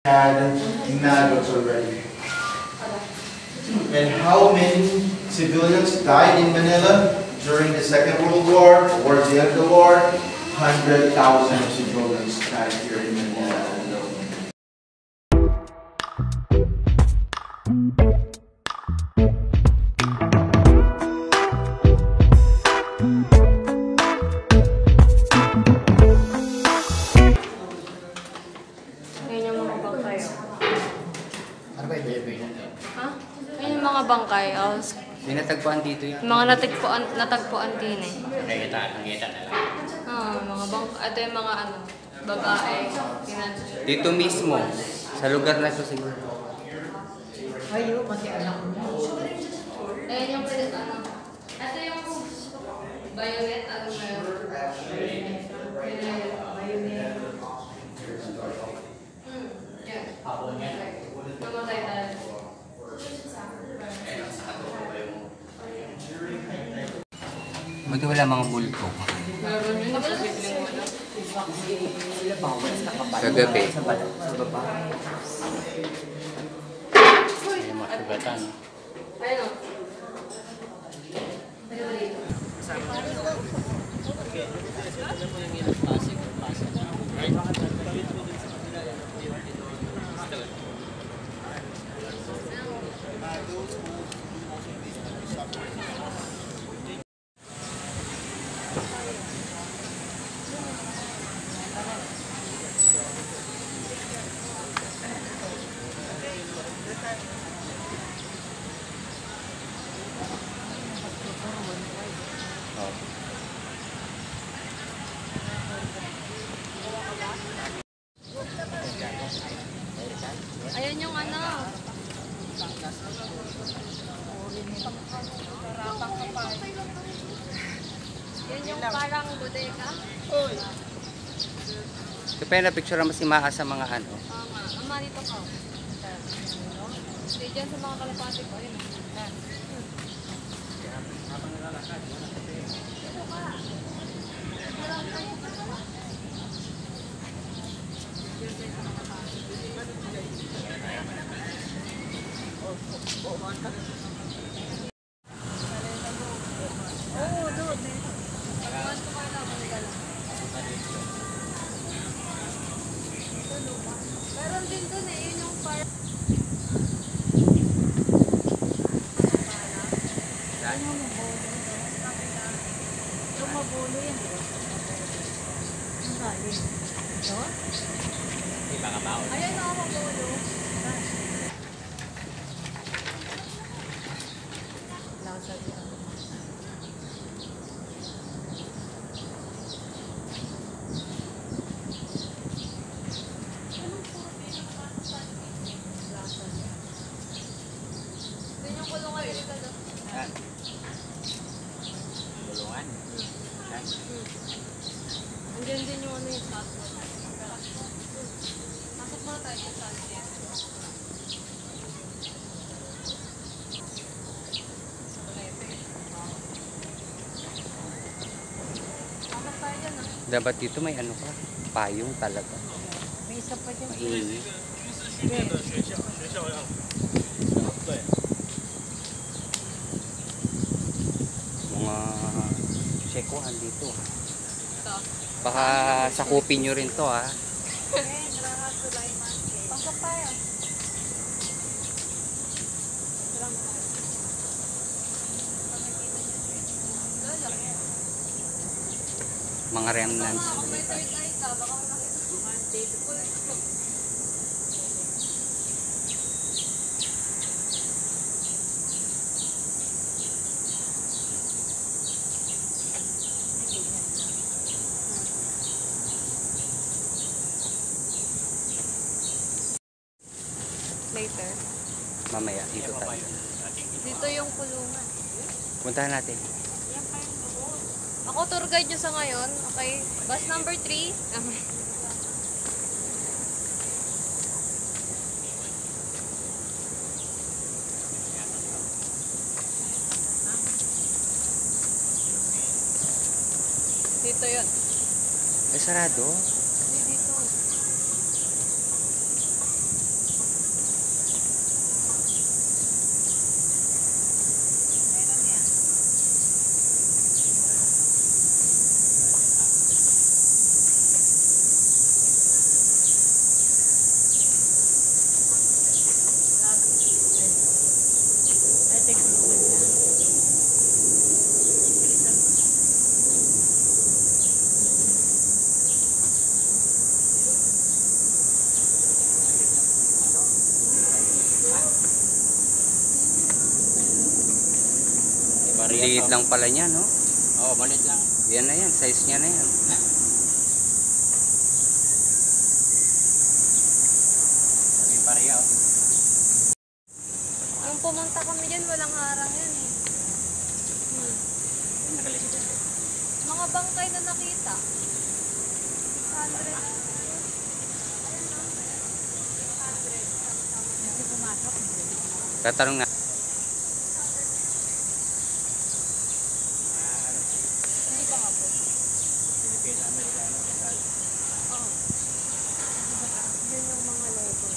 had maggots already. And how many civilians died in Manila during the Second World War, towards the end of the war? 100,000 civilians died here in Manila alone. Mga bangkay, may natagpuan dito yun. mga natagpuan din eh. Nakita na lang. Mga bangkay, ito yung mga babae. Dito mismo, sa lugar na ito siguro. Ayo, pati anak mo. Ayan yung ito yung bayonet, bayonet. Yan. Namatay tayo. Buti wala mga bulto. Kagabi. Sa baba. May mga sugatan. Ayun o. Ayan yung yan yung parang bodega. Kaya na-picture mo si Maa sa mga Ama, dito ka. Stay dyan sa mga kalapati ko. Ayun. Meron din dun eh, yun yung parang yung mabulo yan. Ang galing. Ito? Iba ka ba? Ayan o, mabulo. Lasa dito. Kulungan dito daw. Yan. Kulungan? Yan. Andiyan din yung yung statue. Pasok muna tayo yung statue. Pasok tayo dyan Dapat dito may payong talaga. May isa pa dyan. Mainit. Mga sekuhan dito. Ito. Baka sakupin nyo rin to Pasok tayo. Mga remnants. Kung may third eye ka, baka makita mo. Later. Mamaya, dito tayo. Dito yung kulungan. Puntahan natin. Ako tour guide nyo sa ngayon. Okay. Bus number 3. Dito yun. Ay, sarado. Dito. Liit lang pala niya, no? Oo, maliit lang. Yan na yan, size niya na yan. Yung pareha. Nung pumunta kami dyan, walang harang yan eh. Nakalisip. Mga bangkay na nakita. 100. Kasi pumasok. Tatanong na. Hindi pa nga po. Pilipino, Amerikano. Oo. Yun yung mga logo.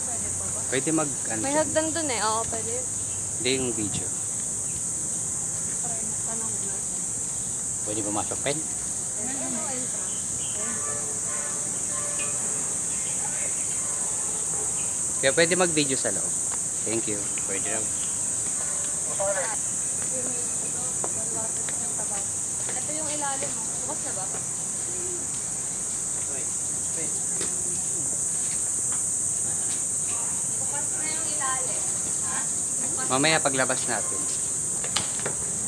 Pwede pa ba? Pwede mag, ano May siya? hagdan dun eh. Oo, pwede yun. Hindi yung video. Parang tanong na. Pwede pumasok pen? Ano entrance? Kaya pwede mag-video sa loob. Thank you. Pwede lang. Ito yung ilalim mo. Bukas na ba? Bukas na yung ilalim. Ha? Mamaya paglabas natin.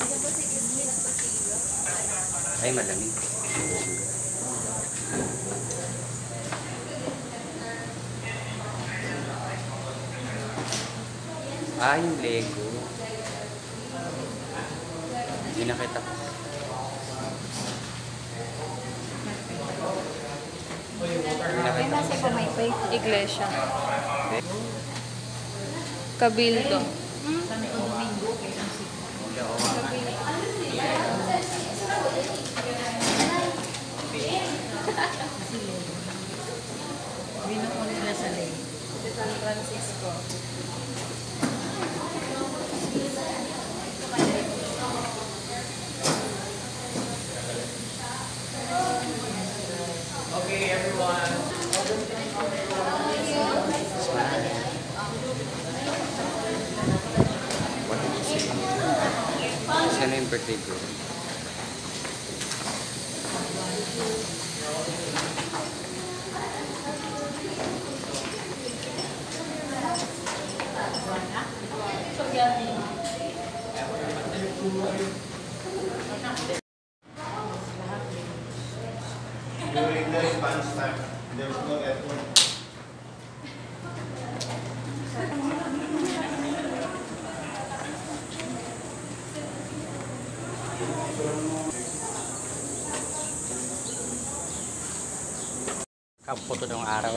Hindi ba si Christine at Basilio? Ay, malamig. Ah, yung Lego. Hindi nakita ko. Ay, nasa pa may pay. Iglesia. Cabildo. Santo Domingo, Quezon City. Binuko nila sa lane. San Francisco. What did you say? Sana yung birthday girl? During the advance time, there's no effort. Kaputo ng araw.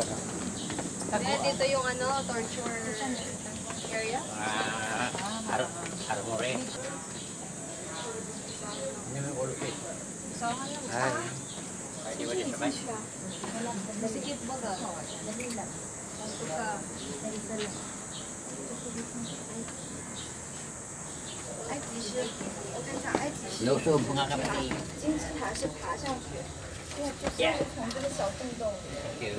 Dito yung ano, torture area. Araw mo rin. Ano yung all fit? Sama lang. Ay, Pwede ba din sabay? Masikip ba ga? Tanto ka. Lusog mga kapatid. 金字塔是爬上去，因为就是从这个小洞洞。 Thank you.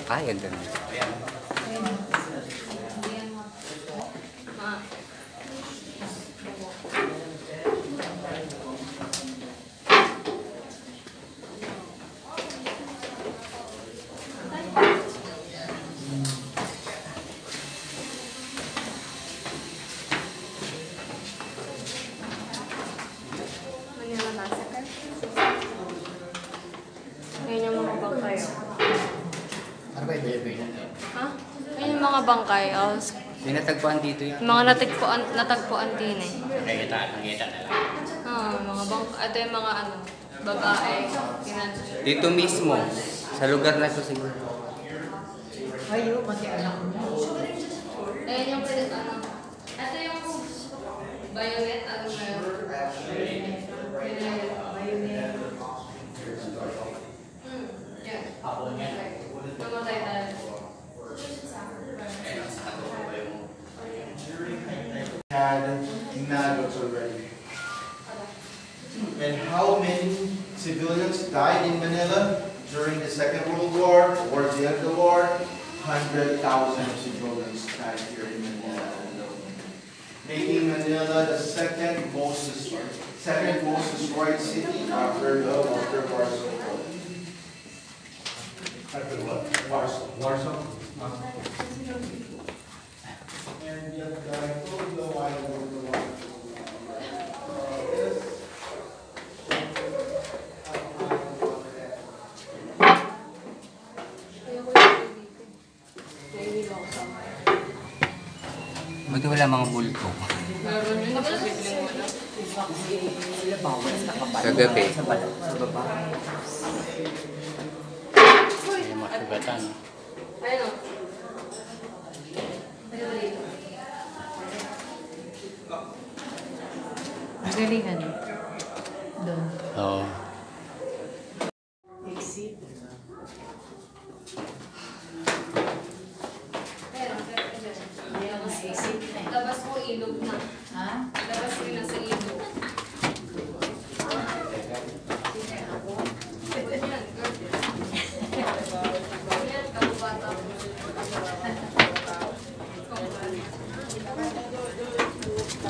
ay, ang ganda. Ma. Manila Massacre. Ngayon yung mga bangkay. Ano ba yung Pilipino? Ha? Ngayon yung mga bangkay. Oh, May natagpuan dito yun. mga natagpuan din eh. Nakikita na lang. Mga bangkay. Ito yung mga ano, babae. Dito mismo. Sa lugar na to siguro. Ayo, pati anak mo. Ayan yung ano. Ito yung bayonet. Ano ba yun? Bayonet. Yan. Namatay tayo. Had maggots already. And how many civilians died in Manila during the Second World War, towards the end of the war? 100,000 civilians died here in Manila alone, making Manila the second most destroyed city after Warsaw. After what? Warsaw. And yet, I told you why I don't know why. Buti wala mga multo. Sa gabi. May mga sugatan. Magalingan. Doon. Oo. Exit. Ayan, mas exit na eh. Labas mo ilog na. Ha? Labas mo na sa ilog.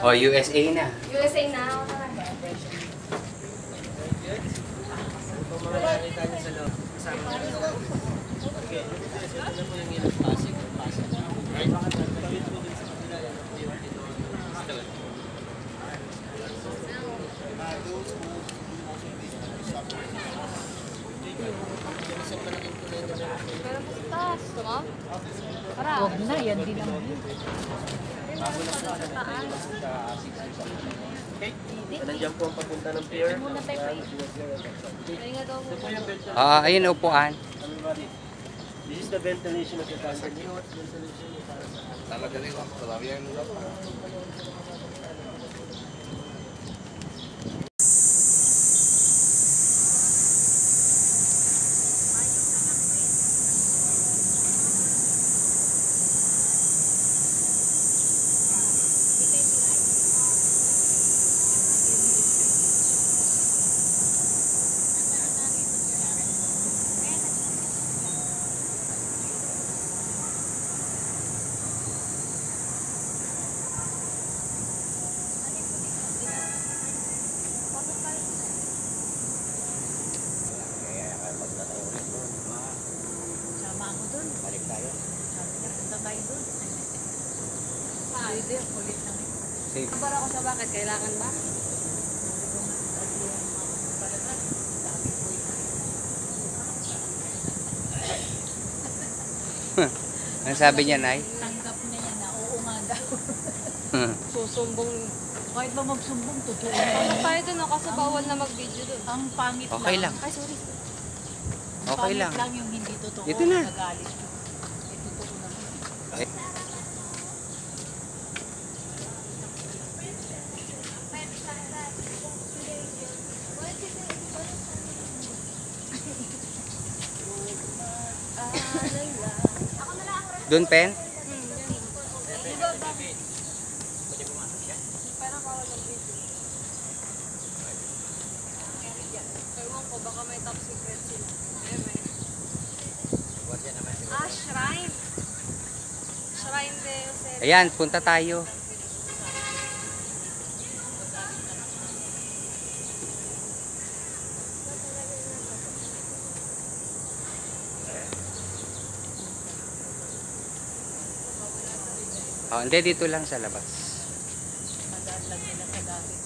O, USA na. USA na. Pero mas taas. Gusto mo? Para. Huwag na, yan din naman. Nandiyan po ang papunta ng pier. Muna tayo pa Ay nga daw mo. Ayun, upuan. This is the ventilation of the company. Sama ako doon. Balik tayo. Sabi niya, punta tayo doon. Saan? Pwede, kulit lang eh. Safe. Para ko siya bakit? Kailangan ba? Ano sabi niya, Nay? Tanggap niya yan na oo nga daw. Susumbong. Kahit ba magsumbong, totoo Ano naman. tayo dun, no? Kasi bawal na mag-video dun. Ang pangit Okay lang. Ay, sorry. Okay Pangit lang. lang yung hindi totoo. Ito na. Nagalit yun. Eh, totoo naman. Doon, Pen? Ewan ko, baka may top secret sila. Shrine. Shrine de Jose. Ayan, punta tayo. Hindi, dito lang sa labas. Madaan lang nila sa galit.